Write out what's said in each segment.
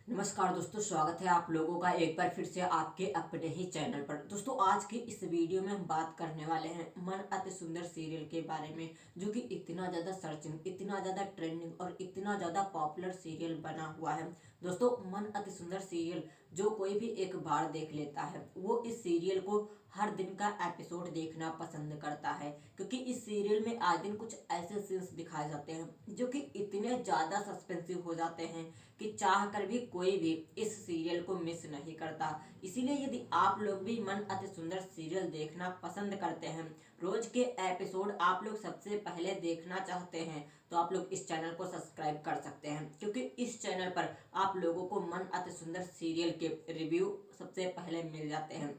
नमस्कार दोस्तों, स्वागत है आप लोगों का एक बार फिर से आपके अपने ही चैनल पर। दोस्तों, आज की इस वीडियो में हम बात करने वाले हैं मन अति सुंदर सीरियल के बारे में, जो कि इतना ज़्यादा सर्चिंग, इतना ज़्यादा ट्रेंडिंग और इतना ज़्यादा पॉपुलर सीरियल बना हुआ है। दोस्तों, मन अति सुंदर सीरियल जो कोई भी एक बार देख लेता है वो इस सीरियल को हर दिन का एपिसोड देखना पसंद करता है, क्योंकि इस सीरियल में आए दिन कुछ ऐसे सीन्स दिखाए जाते हैं जो कि इतने ज़्यादा सस्पेंसिव हो जाते हैं कि चाह कर भी कोई भी इस सीरियल को मिस नहीं करता। इसीलिए यदि आप लोग भी मन अति सुंदर सीरियल देखना पसंद करते हैं, रोज के एपिसोड आप लोग सबसे पहले देखना चाहते हैं, तो आप लोग इस चैनल को सब्सक्राइब कर सकते हैं, क्योंकि इस चैनल पर आप लोगों को मन अति सुंदर सीरियल के रिव्यू सबसे पहले मिल जाते हैं।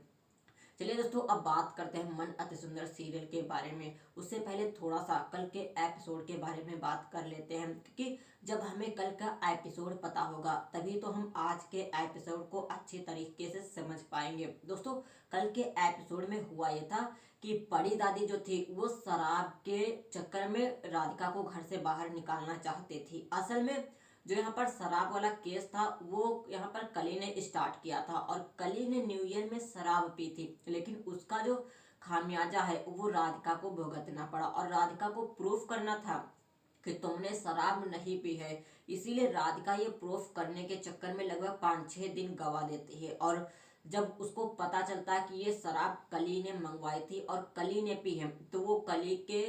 चलिए दोस्तों, अब बात करते हैं मन अति सुंदर सीरियल के बारे में। उससे पहले थोड़ा सा कल के एपिसोड के बारे में बात कर लेते हैं, क्योंकि जब हमें कल का एपिसोड पता होगा तभी तो हम आज के एपिसोड को अच्छी तरीके से समझ पाएंगे। दोस्तों, कल के एपिसोड में हुआ ये था कि बड़ी दादी जो थी वो शराब के चक्कर में राधिका को घर से बाहर निकालना चाहती थी। असल में जो यहाँ पर शराब वाला केस था वो यहाँ पर कली ने स्टार्ट किया था, और कली ने न्यू ईयर में शराब पी थी, लेकिन उसका जो खामियाजा है वो राधिका को भुगतना पड़ा, और राधिका को प्रूफ करना था कि तुमने शराब नहीं पी है। इसीलिए राधिका ये प्रूफ करने के चक्कर में लगभग 5-6 दिन गवा देती है, और जब उसको पता चलता है कि ये शराब कली ने मंगवाई थी और कली ने पी है, तो वो कली के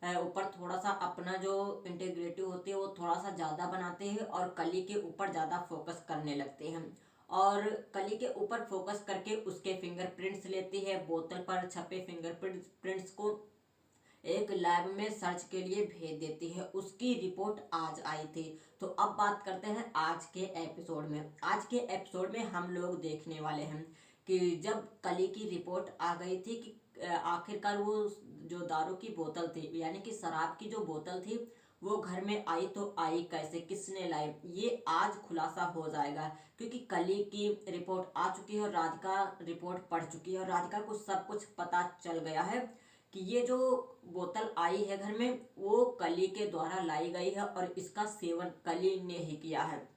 ऊपर थोड़ा सा अपना जो इंटेग्रिटी होती है वो थोड़ा सा ज़्यादा बनाते हैं और कली के ऊपर ज़्यादा फोकस करने लगते हैं, और कली के ऊपर फोकस करके उसके फिंगरप्रिंट्स लेती है। बोतल पर छपे फिंगरप्रिंट्स को एक लैब में सर्च के लिए भेज देती है। उसकी रिपोर्ट आज आई थी। तो अब बात करते हैं आज के एपिसोड में। आज के एपिसोड में हम लोग देखने वाले हैं कि जब कली की रिपोर्ट आ गई थी कि आखिरकार वो जो दारू की बोतल थी, यानी कि शराब की जो बोतल थी, वो घर में आई तो आई कैसे, किसने लाई, ये आज खुलासा हो जाएगा, क्योंकि कली की रिपोर्ट आ चुकी है और राधिका रिपोर्ट पढ़ चुकी है, और राधिका को सब कुछ पता चल गया है कि ये जो बोतल आई है घर में वो कली के द्वारा लाई गई है और इसका सेवन कली ने ही किया है।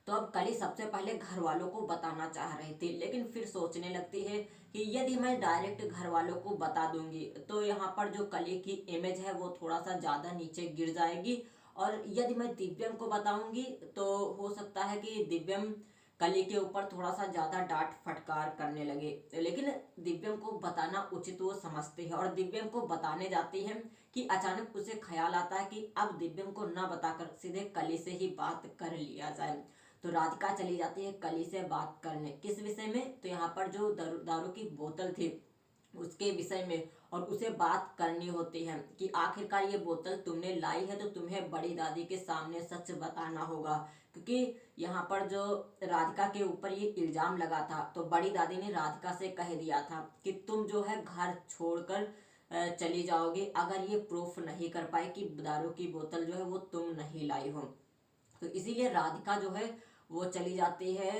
तो अब कली सबसे पहले घर वालों को बताना चाह रही थी, लेकिन फिर सोचने लगती है कि यदि मैं डायरेक्ट घर वालों को बता दूंगी तो यहाँ पर जो कली की इमेज है वो थोड़ा सा ज़्यादा नीचे गिर जाएगी, और यदि मैं दिव्यम को बताऊंगी तो हो सकता है कि दिव्यम कली के ऊपर थोड़ा सा ज़्यादा डांट फटकार करने लगे। लेकिन दिव्यम को बताना उचित वो समझती है, और दिव्यम को बताने जाती है कि अचानक उसे ख्याल आता है कि अब दिव्यम को ना बताकर सीधे कली से ही बात कर लिया जाए। तो राधिका चली जाती है कली से बात करने। किस विषय में? तो यहाँ पर जो दारू की बोतल थी उसके विषय में, और उसे बात करनी होती है कि आखिरकार ये बोतल तुमने लाई है तो तुम्हें बड़ी दादी के सामने सच बताना होगा, क्योंकि यहाँ पर जो राधिका के ऊपर ये इल्जाम लगा था तो बड़ी दादी ने राधिका से कह दिया था कि तुम जो है घर छोड़कर चली जाओगी अगर ये प्रूफ नहीं कर पाए कि दारू की बोतल जो है वो तुम नहीं लाई हो। तो इसीलिए राधिका जो है वो चली जाती है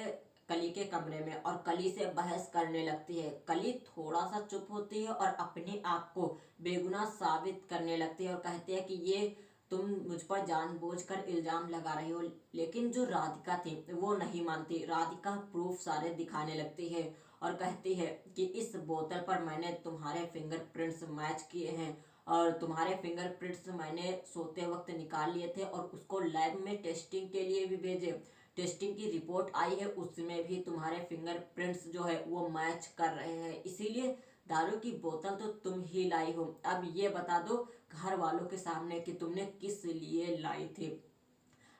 कली के कमरे में और कली से बहस करने लगती है। कली थोड़ा सा चुप होती है और अपने आप को बेगुनाह साबित करने लगती है और कहती है कि ये तुम मुझ पर जानबूझकर इल्जाम लगा रही हो। लेकिन जो राधिका थी वो नहीं मानती। राधिका प्रूफ सारे दिखाने लगती है और कहती है कि इस बोतल पर मैंने तुम्हारे फिंगरप्रिंट्स मैच किए हैं, और तुम्हारे फिंगरप्रिंट्स मैंने सोते वक्त निकाल लिए थे और उसको लैब में टेस्टिंग के लिए भी भेजे। टेस्टिंग की रिपोर्ट आई है, उसमें भी तुम्हारे फिंगरप्रिंट्स जो है वो मैच कर रहे हैं। इसीलिए दारू की बोतल तो तुम ही लाई हो। अब ये बता दो घर वालों के सामने कि तुमने किस लिए लाई थी।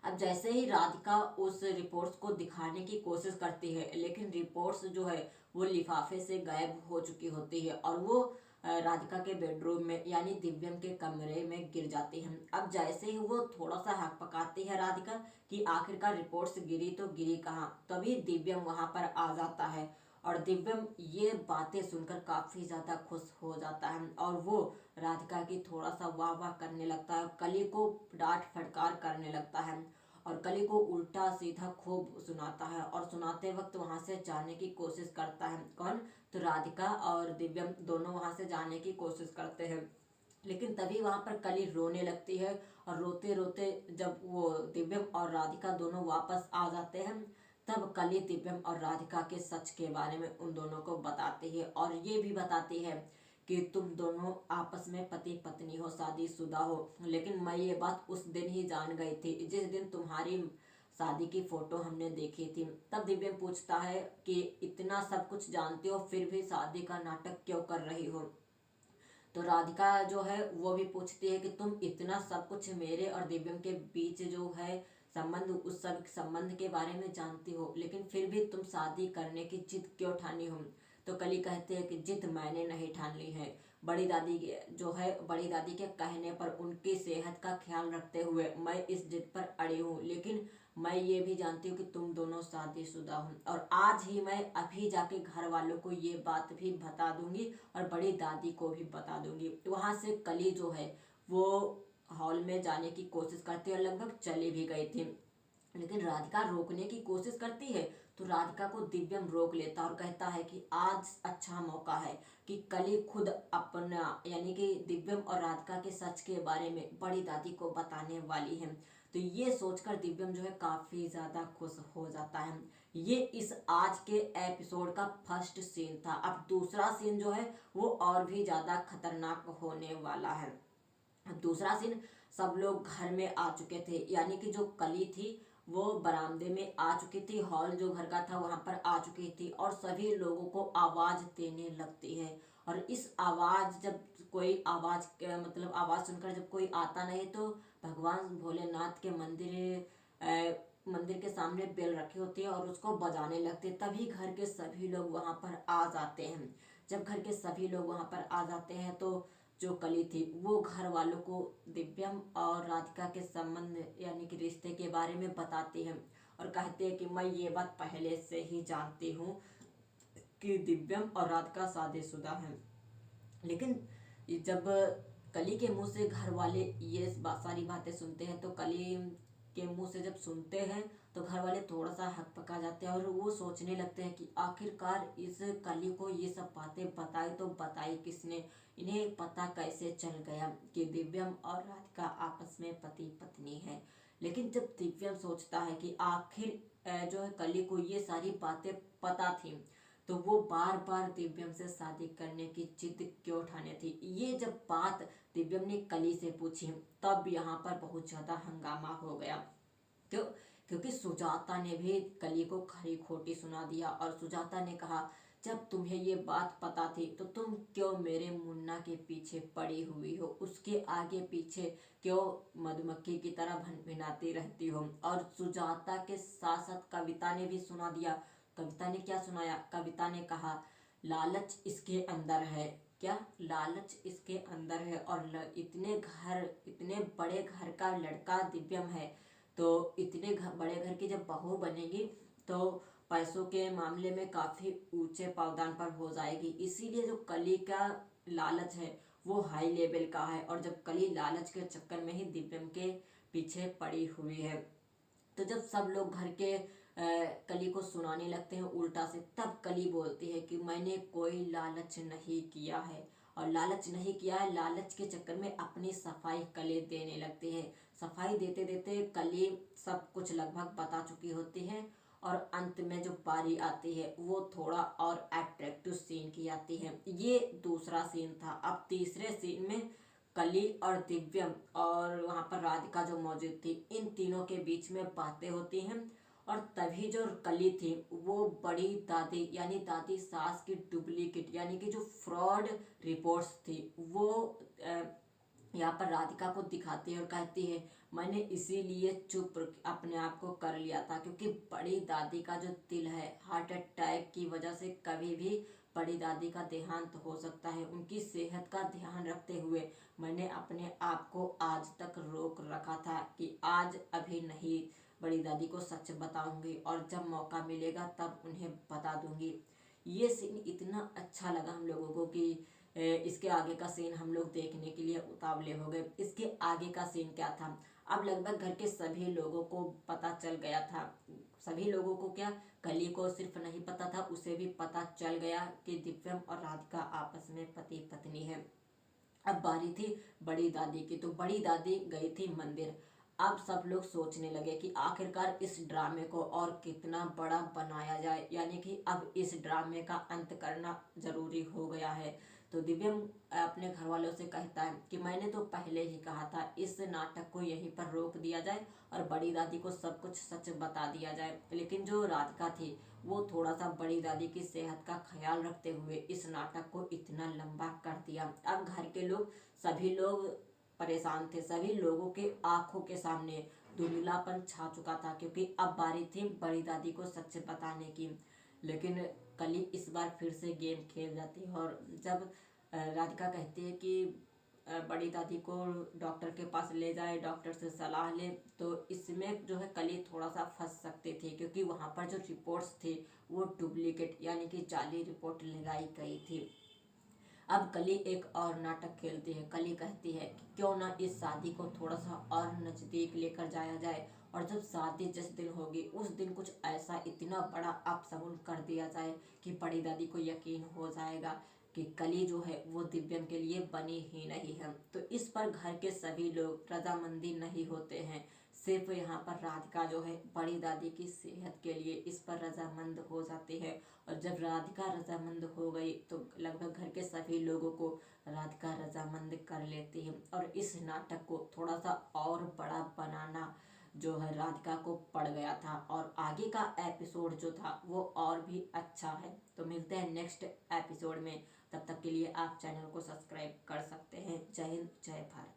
अब जैसे ही राधिका उस रिपोर्ट्स को दिखाने की कोशिश करती है, लेकिन रिपोर्ट्स जो है वो लिफाफे से गायब हो चुकी होती है, और वो राधिका के बेडरूम में यानी दिव्यम के कमरे में गिर जाती है। अब जैसे ही वो थोड़ा सा हक पकाती है राधिका कि आखिरकार रिपोर्ट्स गिरी तो गिरी कहाँ, तभी दिव्यम वहां पर आ जाता है, और दिव्यम ये बातें सुनकर काफी ज्यादा खुश हो जाता है और वो राधिका की थोड़ा सा वाह वाह करने लगता है, कली को डांट फटकार करने लगता है, और कली को उल्टा सीधा खूब सुनाता है, और सुनाते वक्त वहां से जाने की कोशिश करता है। कौन? तो राधिका और दिव्यम दोनों वहां से जाने की कोशिश करते हैं, लेकिन तभी वहां पर कली रोने लगती है, और रोते रोते जब वो दिव्यम और राधिका दोनों वापस आ जाते हैं तब कली दिव्यम और राधिका के सच के बारे में उन दोनों को बताती है और ये भी बताती है कि तुम दोनों आपस में पति पत्नी हो, शादीशुदा हो। लेकिन मैं ये बात उस दिन ही जान गई थी जिस दिन तुम्हारी शादी की फोटो हमने देखी थी। तब दिव्यम पूछता है कि इतना सब कुछ जानते हो फिर भी शादी का नाटक क्यों कर रही हो। तो राधिका जो है वो भी पूछती है कि तुम इतना सब कुछ मेरे और दिव्यम के बीच जो है संबंध, उस सब संबंध के बारे में जानती हो, लेकिन फिर भी तुम शादी करने की जिद क्यों ठानी हो। तो कली कहते हैं कि जिद मैंने नहीं ठान ली है, बड़ी दादी जो है, बड़ी दादी के कहने पर उनकी सेहत का ख्याल रखते हुए मैं इस जिद पर अड़ी हूँ। लेकिन मैं ये भी जानती हूँ कि तुम दोनों शादीशुदा हो और आज ही मैं अभी जाके घर वालों को ये बात भी बता दूंगी और बड़ी दादी को भी बता दूंगी। वहां से कली जो है वो हॉल में जाने की कोशिश करती है और लगभग चली भी गई थी, लेकिन राधिका रोकने की कोशिश करती है। तो राधिका को दिव्यम रोक लेता और कहता है कि आज अच्छा मौका है कि कली खुद अपना, यानी कि दिव्यम और राधिका के सच के बारे में बड़ी दादी को बताने वाली है। तो ये सोचकर दिव्यम जो है काफी ज्यादा खुश हो जाता है। ये इस आज के एपिसोड का फर्स्ट सीन था। अब दूसरा सीन जो है वो और भी ज्यादा खतरनाक होने वाला है। दूसरा सीन, सब लोग घर में आ चुके थे, यानी कि जो कली थी वो बरामदे में आ चुकी थी, हॉल जो घर का था वहां पर आ चुकी थी और सभी लोगों को आवाज देने लगती है। और इस आवाज, जब कोई आवाज मतलब आवाज सुनकर जब कोई आता नहीं तो भगवान भोलेनाथ के मंदिर के सामने बेल रखी होती है और उसको बजाने लगते, तभी घर के सभी लोग वहां पर आ जाते हैं। जब घर के सभी लोग वहां पर आ जाते हैं तो जो कली थी वो घर वालों को दिव्यम और राधिका के संबंध, यानी कि रिश्ते के बारे में बताती है और कहते हैं कि मैं ये बात पहले से ही जानती हूँ कि दिव्यम और राधिका शादीशुदा हैं। लेकिन जब कली के मुंह से घर वाले ये सारी बातें सुनते हैं तो कली के मुंह से जब सुनते हैं तो घर वाले थोड़ा सा हकपका जाते हैं और वो सोचने लगते हैं कि आखिरकार इस कली को ये सब बातें बताई तो बताई किसने, इन्हें पता कैसे चल गया कि दिव्यम और राधिका आपस में पति पत्नी है। लेकिन जब दिव्यम सोचता है कि आखिर जो है कली को ये सारी बातें पता थी तो वो बार बार दिव्यम से शादी करने की जिद क्यों उठाने थी, ये जब बात दिव्यम ने कली से पूछी तब यहाँ पर बहुत ज्यादा हंगामा हो गया। क्यों? क्योंकि सुजाता ने भी कली को खरी खोटी सुना दिया और सुजाता ने कहा जब तुम्हें ये बात पता थी तो तुम क्यों मेरे मुन्ना के पीछे पड़ी हुई हो, उसके आगे पीछे क्यों मधुमक्खी की तरह भिनभिनाती रहती हो। और सुजाता के साथ साथ कविता ने भी सुना दिया। कविता ने क्या सुनाया? कविता ने कहा लालच इसके अंदर है। क्या? लालच इसके अंदर है और इतने बड़े घर का लड़का दिव्यम है तो इतने बड़े घर की जब बहू बनेगी तो पैसों के मामले में काफी ऊंचे पावदान पर हो जाएगी, इसीलिए जो कली का लालच है वो हाई लेवल का है और जब कली लालच के चक्कर में ही दिव्यम के पीछे पड़ी हुई है। तो जब सब लोग घर के कली को सुनाने लगते हैं उल्टा से, तब कली बोलती है कि मैंने कोई लालच नहीं किया है और लालच नहीं किया है, लालच के चक्कर में अपनी सफाई कली देने लगती है। सफाई देते देते कली सब कुछ लगभग बता चुकी होती है और अंत में जो बारी आती है वो थोड़ा और अट्रैक्टिव सीन की आती है। ये दूसरा सीन था। अब तीसरे सीन में कली और दिव्यम और वहां पर राधिका जो मौजूद थी, इन तीनों के बीच में बातें होती हैं और तभी जो कली थी वो बड़ी दादी यानी दादी सास की डुप्लीकेट यानी कि जो फ्रॉड रिपोर्ट्स थी वो यहाँ पर राधिका को दिखाती है और कहती है मैंने इसीलिए चुप अपने आप को कर लिया था क्योंकि बड़ी दादी का जो दिल है हार्ट अटैक की वजह से कभी भी बड़ी दादी का देहांत हो सकता है। उनकी सेहत का ध्यान रखते हुए मैंने अपने आप को आज तक रोक रखा था कि आज अभी नहीं बड़ी दादी को सच बताऊंगी और जब मौका मिलेगा तब उन्हें बता दूंगी। ये सीन इतना अच्छा लगा हम लोगों को कि इसके आगे का सीन हम लोग देखने के लिए उतावले हो गए। इसके आगे का सीन क्या था? अब लगभग घर के सभी लोगों को पता चल गया था। सभी लोगों को क्या, कली को सिर्फ नहीं पता था, उसे भी पता चल गया कि दिव्यम और राधिका आपस में पति पत्नी है। अब बारी थी बड़ी दादी की। तो बड़ी दादी गई थी मंदिर। अब सब लोग सोचने लगे कि आखिरकार इस ड्रामे को और कितना बड़ा बनाया जाए, यानी कि अब इस ड्रामे का अंत करना जरूरी हो गया है। तो दिव्यम अपने घर वालों से कहता है कि मैंने तो पहले ही कहा था इस नाटक को यहीं पर रोक दिया जाए और बड़ी दादी को सब कुछ सच बता दिया जाए। लेकिन जो राधिका थी वो थोड़ा सा बड़ी दादी की सेहत का ख्याल रखते हुए इस नाटक को इतना लंबा कर दिया। अब घर के लोग, सभी लोग परेशान थे। सभी लोगों के आंखों के सामने धुंधलापन छा चुका था, क्योंकि अब बारी थी बड़ी दादी को सच बताने की। लेकिन कली इस बार फिर से गेम खेल जाती है और जब राधिका कहती है कि बड़ी दादी को डॉक्टर के पास ले जाए, डॉक्टर से सलाह ले, तो इसमें जो है कली थोड़ा सा फंस सकती थी, क्योंकि वहाँ पर जो रिपोर्ट्स थी वो डुप्लीकेट यानी कि जाली रिपोर्ट लगाई गई थी। अब कली एक और नाटक खेलती है। कली कहती है कि क्यों ना इस शादी को थोड़ा सा और नजदीक लेकर जाया जाए, और जब शादी जिस दिन होगी उस दिन कुछ ऐसा इतना बड़ा अपशगुन कर दिया जाए कि बड़ी दादी को यकीन हो जाएगा कि कली जो है वो दिव्यम के लिए बनी ही नहीं है। तो इस पर घर के सभी लोग रजामंदी नहीं होते हैं। सिर्फ यहाँ पर राधिका जो है बड़ी दादी की सेहत के लिए इस पर रजामंद हो जाती है। और जब राधिका रजामंद हो गई तो लगभग घर के सभी लोगों को राधिका रजामंद कर लेती है। और इस नाटक को थोड़ा सा और बड़ा बनाना जो है राधिका को पड़ गया था, और आगे का एपिसोड जो था वो और भी अच्छा है। तो मिलते हैं नेक्स्ट एपिसोड में, तब तक के लिए आप चैनल को सब्सक्राइब कर सकते हैं। जय हिंद, जय भारत।